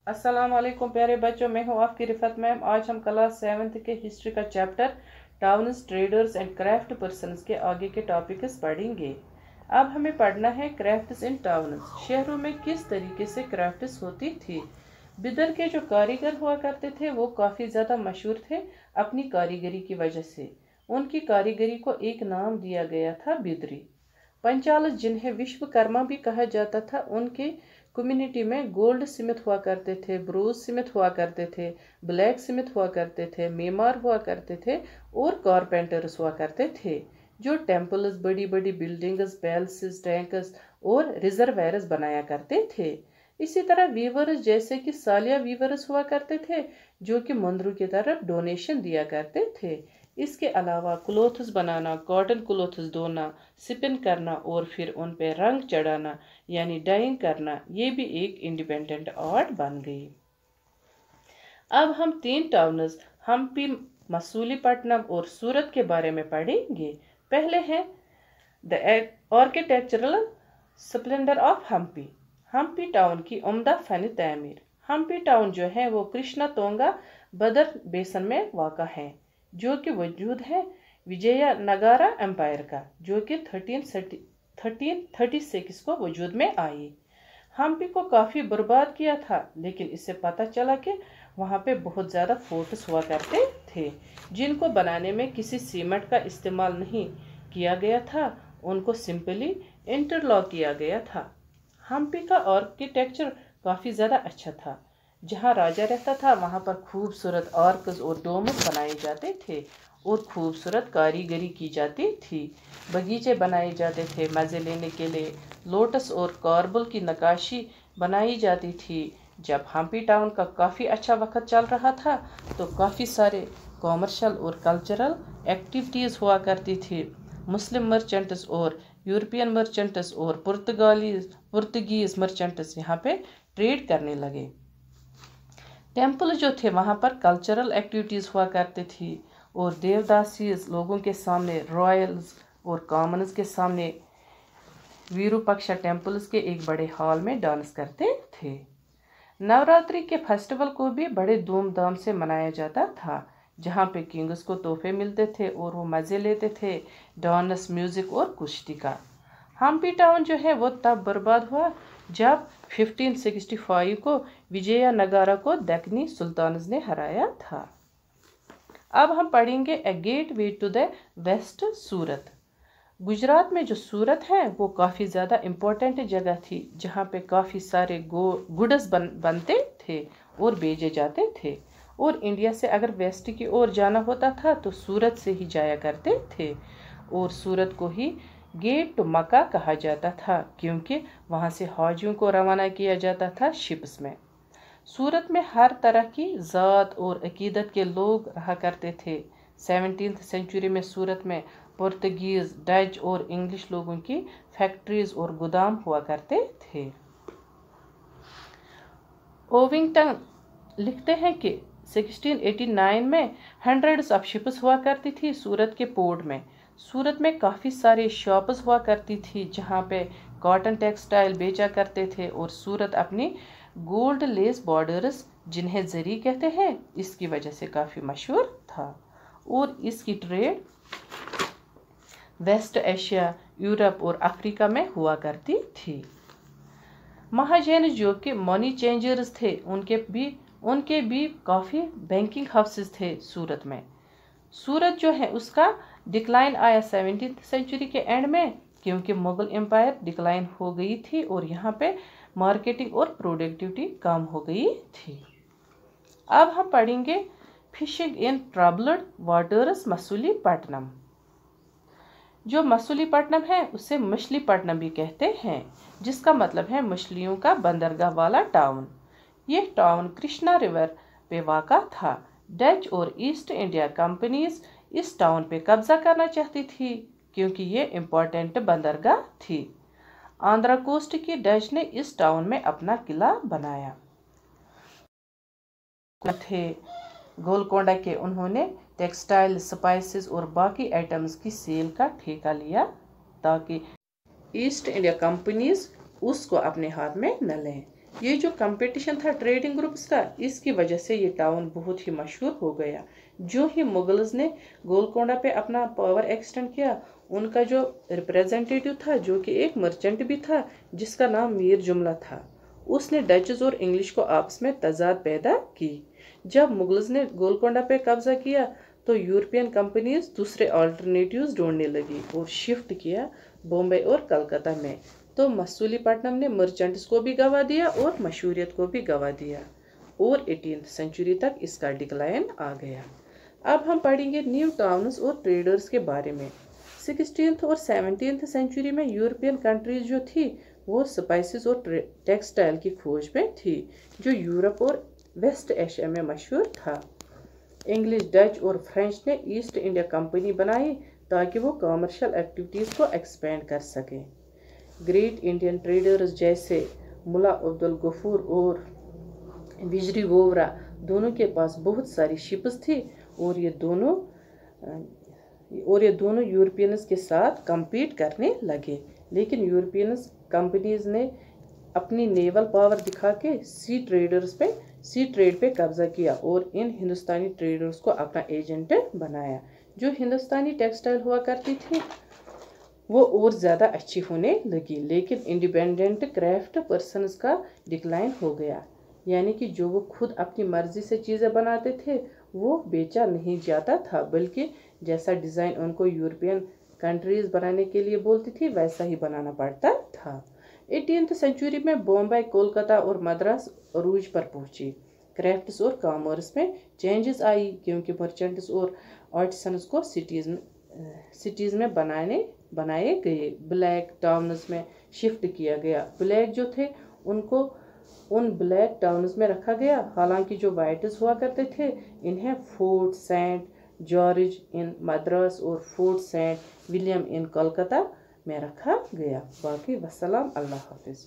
अस्सलाम वालेकुम प्यारे बच्चों, मैं हूँ आपकी रिफत मैम। आज हम क्लास 7th के हिस्ट्री का chapter towns, traders and craft persons के आगे के टॉपिक्स पढ़ेंगे। अब हमें पढ़ना है क्राफ्ट्स इन टाउन्स। शहरों में किस तरीके से क्राफ्ट्स होती थी। बिदर के जो कारीगर हुआ करते थे वो काफ़ी ज़्यादा मशहूर थे अपनी कारीगरी की वजह से। उनकी कारीगरी को एक नाम दिया गया था बिदरी। पंचालस, जिन्हें विश्वकर्मा भी कहा जाता था, उनके कम्युनिटी में गोल्ड स्मिथ हुआ करते थे, ब्रोज स्मिथ हुआ करते थे, ब्लैक स्मिथ हुआ करते थे, मेमार हुआ करते थे और कारपेंटर्स हुआ करते थे, जो टेम्पल्स, बड़ी बड़ी बिल्डिंग्स, पैलेसेस, टैंक्स और रिजर्वायर्स बनाया करते थे। इसी तरह वीवर्स, जैसे कि सालिया वीवर्स हुआ करते थे, जो कि मंदिरों की तरफ डोनेशन दिया करते थे। इसके अलावा क्लोथ्स बनाना, कॉटन क्लोथ्स धोना, स्पिन करना और फिर उन पे रंग चढ़ाना यानी डाइंग करना, ये भी एक इंडिपेंडेंट आर्ट बन गई। अब हम तीन टाउन्स हम्पी, मसूलीपट्टनम और सूरत के बारे में पढ़ेंगे। पहले है the architectural splendour of Hampi. Hampi town की उम्दा फन तामीर। हम्पी टाउन जो है वो कृष्णा तोंगा बदर बेसन में वाक़ा है, जो कि वजूद है विजयनगरा एम्पायर का, जो कि 1336 को वजूद में आई। हम्पी को काफ़ी बर्बाद किया था, लेकिन इससे पता चला कि वहाँ पे बहुत ज़्यादा फोर्ट्स हुआ करते थे, जिनको बनाने में किसी सीमेंट का इस्तेमाल नहीं किया गया था, उनको सिंपली इंटरलॉक किया गया था। हम्पी का आर्किटेक्चर काफ़ी ज़्यादा अच्छा था। जहाँ राजा रहता था वहाँ पर खूबसूरत आर्क्स और डोम्स बनाए जाते थे और खूबसूरत कारीगरी की जाती थी। बगीचे बनाए जाते थे मज़े लेने के लिए। लोटस और कार्बल की नक्काशी बनाई जाती थी। जब हम्पी टाउन का काफ़ी अच्छा वक्त चल रहा था तो काफ़ी सारे कॉमर्शियल और कल्चरल एक्टिविटीज़ हुआ करती थी। मुस्लिम मर्चेंट्स और यूरोपियन मर्चेंट्स और पुर्तगीज़ मर्चेंट्स यहाँ पे ट्रेड करने लगे। टेम्पल जो थे वहाँ पर कल्चरल एक्टिविटीज़ हुआ करती थी और देवदासीज लोगों के सामने, रॉयल्स और कॉमन्स के सामने वीरूपक्षा टेम्पल्स के एक बड़े हॉल में डांस करते थे। नवरात्रि के फेस्टिवल को भी बड़े धूमधाम से मनाया जाता था, जहाँ पे किंग्स को तोहफे मिलते थे और वो मज़े लेते थे डांस, म्यूज़िक और कुश्ती का। हम्पी टाउन जो है वो तब बर्बाद हुआ जब 1565 को विजयनगरा को दक्कनी सुल्तानस ने हराया था। अब हम पढ़ेंगे a gateway to the west, Surat. Gujarat में जो सूरत है वो काफ़ी ज़्यादा इम्पोर्टेंट जगह थी, जहाँ पे काफ़ी सारे गुड्स बनते थे और भेजे जाते थे, और इंडिया से अगर वेस्ट की ओर जाना होता था तो सूरत से ही जाया करते थे, और सूरत को ही गेट टू मक्का कहा जाता था, क्योंकि वहाँ से हाजियों को रवाना किया जाता था शिप्स में। सूरत में हर तरह की ज़ात और अकीदत के लोग रहा करते थे। 17th सेंचुरी में सूरत में पुर्तगीज़, डच और इंग्लिश लोगों की फैक्ट्रीज और गोदाम हुआ करते थे। ओविंगटन लिखते हैं कि 1689 में हंड्रेड्स ऑफ शिप्स हुआ करती थी सूरत के पोर्ट में। सूरत में काफ़ी सारे शॉप्स हुआ करती थी जहाँ पे कॉटन टेक्सटाइल बेचा करते थे, और सूरत अपनी गोल्ड लेस बॉर्डर्स, जिन्हें जरी कहते हैं, इसकी वजह से काफ़ी मशहूर था, और इसकी ट्रेड वेस्ट एशिया, यूरोप और अफ्रीका में हुआ करती थी। महाजैन जो कि मनी चेंजर्स थे, उनके भी काफ़ी बैंकिंग हाउसेस थे सूरत में। सूरत जो है उसका डिक्लाइन आया 17th सेंचुरी के एंड में, क्योंकि मुगल एम्पायर डिक्लाइन हो गई थी और यहाँ पे मार्केटिंग और प्रोडक्टिविटी कम हो गई थी। अब हम पढ़ेंगे fishing in troubled waters, Masulipatnam. जो मसूलीपट्टनम है उसे मछलीपट्टनम भी कहते हैं, जिसका मतलब है मछलियों का बंदरगाह वाला टाउन। यह टाउन कृष्णा रिवर पे वाक़ा था। डच और ईस्ट इंडिया कंपनीज इस टाउन पे कब्जा करना चाहती थी, क्योंकि ये इम्पोर्टेंट बंदरगाह थी। आंध्रा कोस्ट की डच ने इस टाउन में अपना किला बनाया थे। गोलकोंडा के उन्होंने टेक्सटाइल, स्पाइसेस और बाकी आइटम्स की सेल का ठेका लिया, ताकि ईस्ट इंडिया कंपनीज उसको अपने हाथ में न लें। ये जो कंपटीशन था ट्रेडिंग ग्रुप्स का, इसकी वजह से ये टाउन बहुत ही मशहूर हो गया। जो ही मुगल्स ने गोलकोंडा पे अपना पावर एक्सटेंड किया, उनका जो रिप्रेजेंटेटिव था, जो कि एक मर्चेंट भी था जिसका नाम मीर जुमला था, उसने डचेस और इंग्लिश को आपस में तजाद पैदा की। जब मुगल्स ने गोलकोंडा पे कब्जा किया तो यूरोपियन कंपनीज दूसरे अल्टरनेटिव्स ढूंढने लगी और शिफ्ट किया बॉम्बे और कलकत्ता में। तो मसूलीपट्टनम ने मर्चेंट्स को भी गवा दिया और मशहूरियत को भी गवा दिया और 18th सेंचुरी तक इसका डिक्लाइन आ गया। अब हम पढ़ेंगे न्यू टाउन्स और ट्रेडर्स के बारे में। 16th और 17th सेंचुरी में यूरोपियन कंट्रीज जो थी वो स्पाइसेस और टेक्सटाइल की खोज में थी, जो यूरोप और वेस्ट एशिया में मशहूर था। इंग्लिश, डच और फ्रेंच ने ईस्ट इंडिया कंपनी बनाई ताकि वो कमर्शियल एक्टिविटीज़ को एक्सपेंड कर सकें। ग्रेट इंडियन ट्रेडर्स जैसे मुला अब्दुल गफूर और विजरी वोवरा दोनों के पास बहुत सारी शिप्स थी और ये दोनों यूरोपियंस के साथ compete करने लगे। लेकिन यूरोपियंस कंपनीज ने अपनी नेवल पावर दिखा के सी ट्रेड पे कब्जा किया और इन हिंदुस्तानी ट्रेडर्स को अपना एजेंट बनाया। जो हिंदुस्तानी टेक्सटाइल हुआ करती थी वो और ज़्यादा अच्छी होने लगी, लेकिन इंडिपेंडेंट क्राफ्ट पर्सनस का डिक्लाइन हो गया, यानी कि जो वो खुद अपनी मर्जी से चीज़ें बनाते थे वो बेचा नहीं जाता था, बल्कि जैसा डिज़ाइन उनको यूरोपियन कंट्रीज बनाने के लिए बोलती थी वैसा ही बनाना पड़ता था। 18th सेंचुरी में बॉम्बे, कोलकाता और मद्रास अरूज पर पहुंची। क्राफ्ट्स और कॉमर्स में चेंजेस आई क्योंकि मर्चेंट्स और आर्टिसंस को सिटीज़ में बनाए गए ब्लैक टाउन्स में शिफ्ट किया गया। ब्लैक जो थे उनको उन ब्लैक टाउन्स में रखा गया, हालांकि जो वाइट्स हुआ करते थे इन्हें फोर्ट सेंट जॉर्ज इन मद्रास और फोर्ट सेंट विलियम इन कोलकाता में रखा गया। बाकी वस्सलाम, अल्लाह हाफिज़।